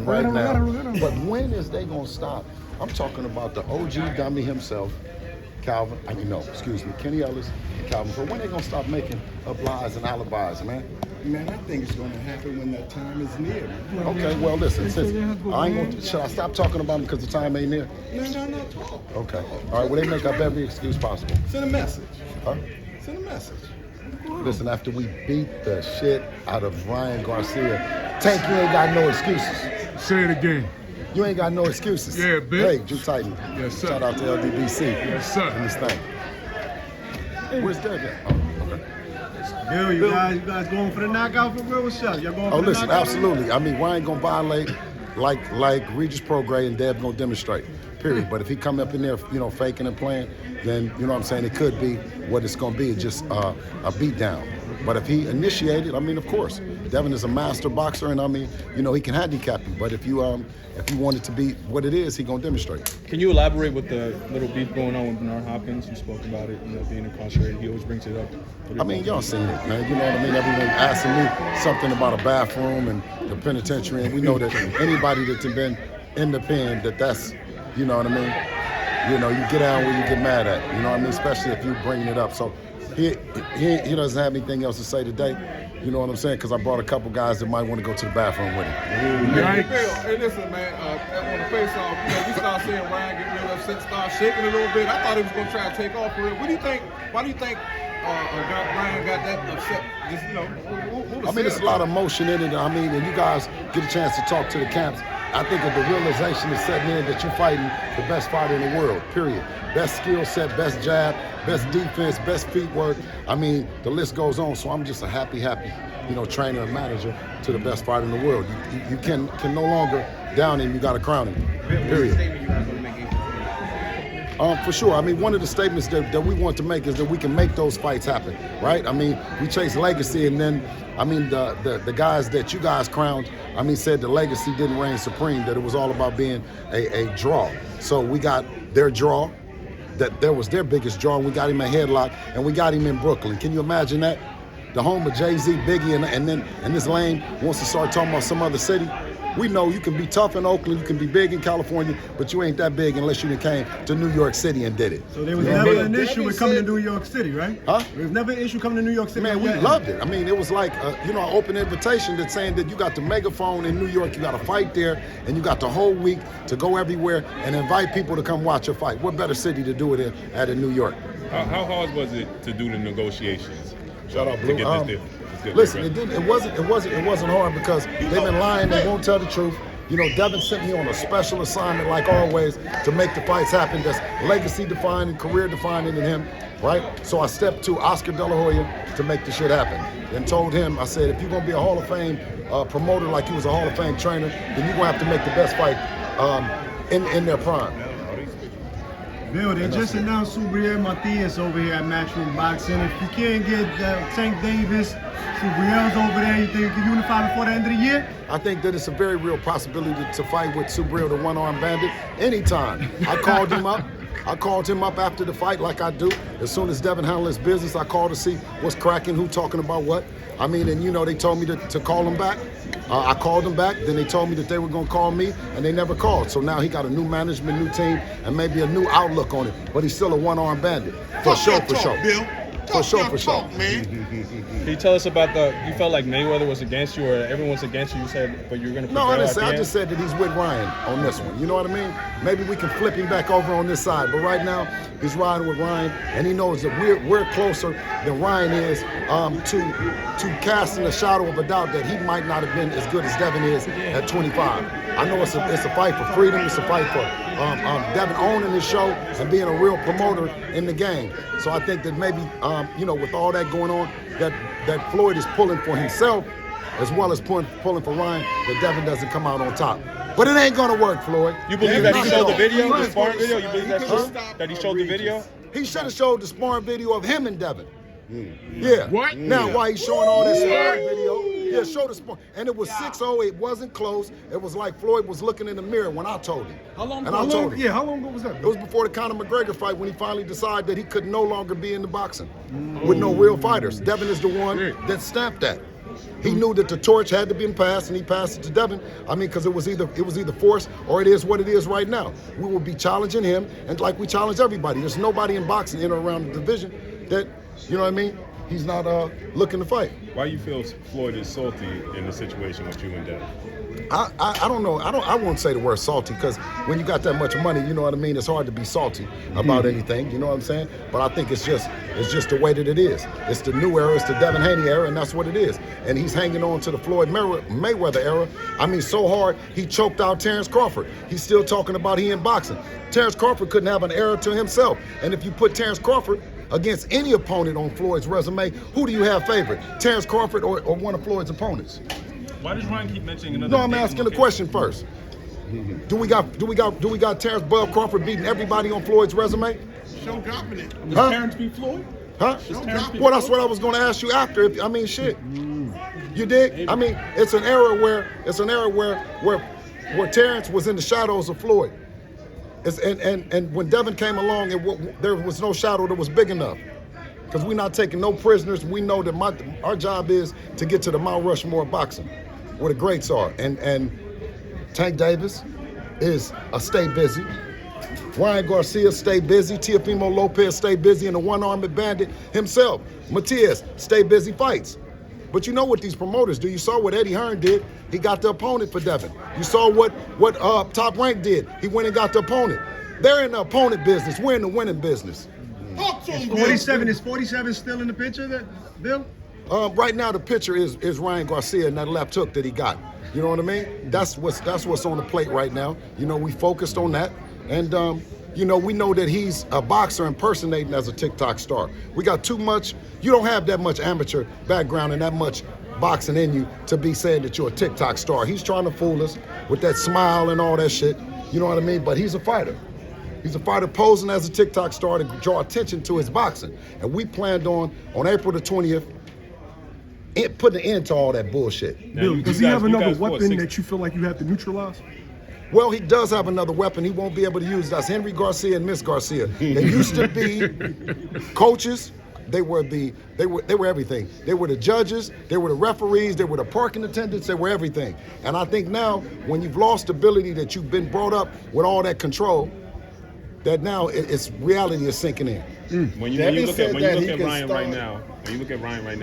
right now. But when is they gonna stop? I'm talking about the OG dummy himself, Kenny Ellis and Calvin. So when they gonna stop making up lies and alibis, man? Man, I think it's going to happen when that time is near. Okay, well, listen, should I stop talking about them because the time ain't near? No, talk. Okay. All right, well, they make up every excuse possible. Send a message. Huh? Send a message. Listen, after we beat the shit out of Ryan Garcia, Tank, you ain't got no excuses. Say it again. You ain't got no excuses. Yeah, bitch. Hey, Drew Titan. Yes, sir. Shout out to LDBC. Yes, sir. And this thing. Where's Derek at? Oh, okay. Bill, you guys going for the knockout for real? What's up? Y'all going for the listen, knockout? absolutely. I mean, Ryan gonna violate like Regis Prograis and Dev gonna demonstrate. Period. But if he come up in there, faking and playing, then you know what I'm saying, it could be what it's gonna be, just a beat down. But if he initiated, I mean, of course, Devin is a master boxer, and I mean, he can handicap you. But if you want it to be what it is, he gonna demonstrate. Can you elaborate with the little beef going on with Bernard Hopkins? You spoke about it, being incarcerated. He always brings it up. I mean, y'all seen it, man. You know what I mean? Everyone asking me something about a bathroom and the penitentiary, and we know that anybody that's been in the pen, that's, you know what I mean? You get out where you get mad at, you know what I mean? Especially if you bringing it up. So he doesn't have anything else to say today. You know what I'm saying? Because I brought a couple guys that might want to go to the bathroom with him. Hey, listen, man. On the face-off, we start seeing Ryan get real upset, start shaking a little bit. I thought he was going to try to take off for real. What do you think? Why do you think Ryan got that upset? Just, I mean, there's a lot of emotion in it. I mean, and you guys get a chance to talk to the camps. I think that the realization is setting in that you're fighting the best fighter in the world, period. Best skill set, best jab, best defense, best feet work. I mean, the list goes on. So I'm just a happy, trainer and manager to the best fighter in the world. You can no longer down him. You got to crown him, period. For sure. I mean, one of the statements that we want to make is that we can make those fights happen, right? I mean, we chase legacy, and then, I mean, the guys that you guys crowned, I mean, said the legacy didn't reign supreme, that it was all about being a draw. So we got their draw, that there was their biggest draw, and we got him a headlock, and we got him in Brooklyn. Can you imagine that? The home of Jay-Z, Biggie, and this lame wants to start talking about some other city. We know you can be tough in Oakland, you can be big in California, but you ain't that big unless you came to New York City and did it. So there was never an issue with coming to New York City, right? Huh? There was never an issue coming to New York City. Man, we loved it. I mean, it was like, an open invitation that's saying that you got the megaphone in New York, you got to fight there, and you got the whole week to go everywhere and invite people to come watch your fight. What better city to do it in New York? How hard was it to do the negotiations? Shout out, Blue. To get this deal? Listen, it wasn't hard because they've been lying. They won't tell the truth. Devin sent me on a special assignment, like always, to make the fights happen. That's legacy defining, career defining in him, right? So I stepped to Oscar De La Hoya to make the shit happen, and told him, I said, if you're gonna be a Hall of Fame promoter like you was a Hall of Fame trainer, then you're gonna have to make the best fight in their prime. Bill, they just announced Subriel Matias over here at Matchroom Boxing. If you can't get Tank Davis, Subriel's over there, you think you can unify before the end of the year? I think that it's a very real possibility to fight with Subriel, the one-armed bandit, anytime. I called him up. After the fight, like I do. As soon as Devin handled his business, I called to see what's cracking, who talking about what. I mean, and they told me to call him back. I called him back. Then they told me that they were going to call me, and they never called. So now he got a new management, new team, and maybe a new outlook on it. But he's still a one-armed bandit. For sure. Bill. For sure. Man. Can you tell us about you felt like Mayweather was against you, or everyone's against you? You said, but you're going to No, I just said that he's with Ryan on this one. You know what I mean? Maybe we can flip him back over on this side. But right now, he's riding with Ryan, and he knows that we're closer than Ryan is to casting a shadow of a doubt that he might not have been as good as Devin is at 25. I know it's a fight for freedom. It's a fight for Devin owning his show and being a real promoter in the game. So I think that maybe, with all that going on, that Floyd is pulling for himself as well as pulling for Ryan, that Devin doesn't come out on top. But it ain't gonna work, Floyd. You believe that he showed the video, the sparring video? You believe that's true? That he showed the video? He should have showed the sparring video of him and Devin. Yeah. What? Now, why he's showing all that sparring video? Yeah, show the sparring. And it was 6-0. It wasn't close. It was like Floyd was looking in the mirror when I told him. How long ago was that? It was before the Conor McGregor fight when he finally decided that he could no longer be in the boxing with no real fighters. Devin is the one that stamped that. He knew that the torch had to be passed, and he passed it to Devin. I mean, because it was either forced or it is what it is right now. We will be challenging him, and like we challenge everybody. There's nobody in boxing in or around the division that, you know what I mean, he's not looking to fight. Why you feel Floyd is salty in the situation with you and Devin? I don't know. I won't say the word salty, because when you got that much money, you know what I mean, it's hard to be salty about anything, you know what I'm saying? But I think it's just the way that it is. It's the new era, it's the Devin Haney era, and that's what it is. And he's hanging on to the Floyd Mayweather era. I mean, so hard, he choked out Terrence Crawford. He's still talking about he in boxing. Terrence Crawford couldn't have an era to himself. And if you put Terrence Crawford against any opponent on Floyd's resume, who do you have favorite? Terrence Crawford or one of Floyd's opponents? Why does Ryan keep mentioning another? No, I'm asking the question first. Do we got Terrence Bud Crawford beating everybody on Floyd's resume? Show dominant. Huh? Terrence beat Floyd? Huh? Well, that's what I was going to ask you after. I mean, shit. You dig? I mean, it's an era where Terrence was in the shadows of Floyd. And when Devin came along, there was no shadow that was big enough. Because we're not taking no prisoners. We know that our job is to get to the Mount Rushmore of boxing, where the greats are. And Tank Davis is a stay busy. Ryan Garcia stay busy. Teofimo Lopez stay busy. And the one-armed bandit himself, Matias, stay busy fights. But you know what these promoters do. You saw what Eddie Hearn did. He got the opponent for Devin. You saw what Top Rank did. He went and got the opponent. They're in the opponent business. We're in the winning business. Talk to him, 47 is 47 still in the picture, that Bill? Right now, the picture is Ryan Garcia and that left hook that he got. You know what I mean? That's what's on the plate right now. You know, we focused on that, and you know, we know that he's a boxer impersonating as a TikTok star. We got too much. You don't have that much amateur background and that much boxing in you to be saying that you're a TikTok star. He's trying to fool us with that smile and all that shit. You know what I mean? But he's a fighter. He's a fighter posing as a TikTok star to draw attention to his boxing. And we planned on April the 20th, putting an end to all that bullshit. Now, Bill, does he have another guys fought weapon 6 that you feel like you have to neutralize? Well, he does have another weapon he won't be able to use. That's Henry Garcia and Miss Garcia. They used to be coaches. They were everything. They were the judges, they were the referees, they were the parking attendants, they were everything. And I think now, when you've lost the ability that you've been brought up with all that control, that now it's reality is sinking in. When you Devin look said at that he Ryan can right start- now, when you look at Ryan right now.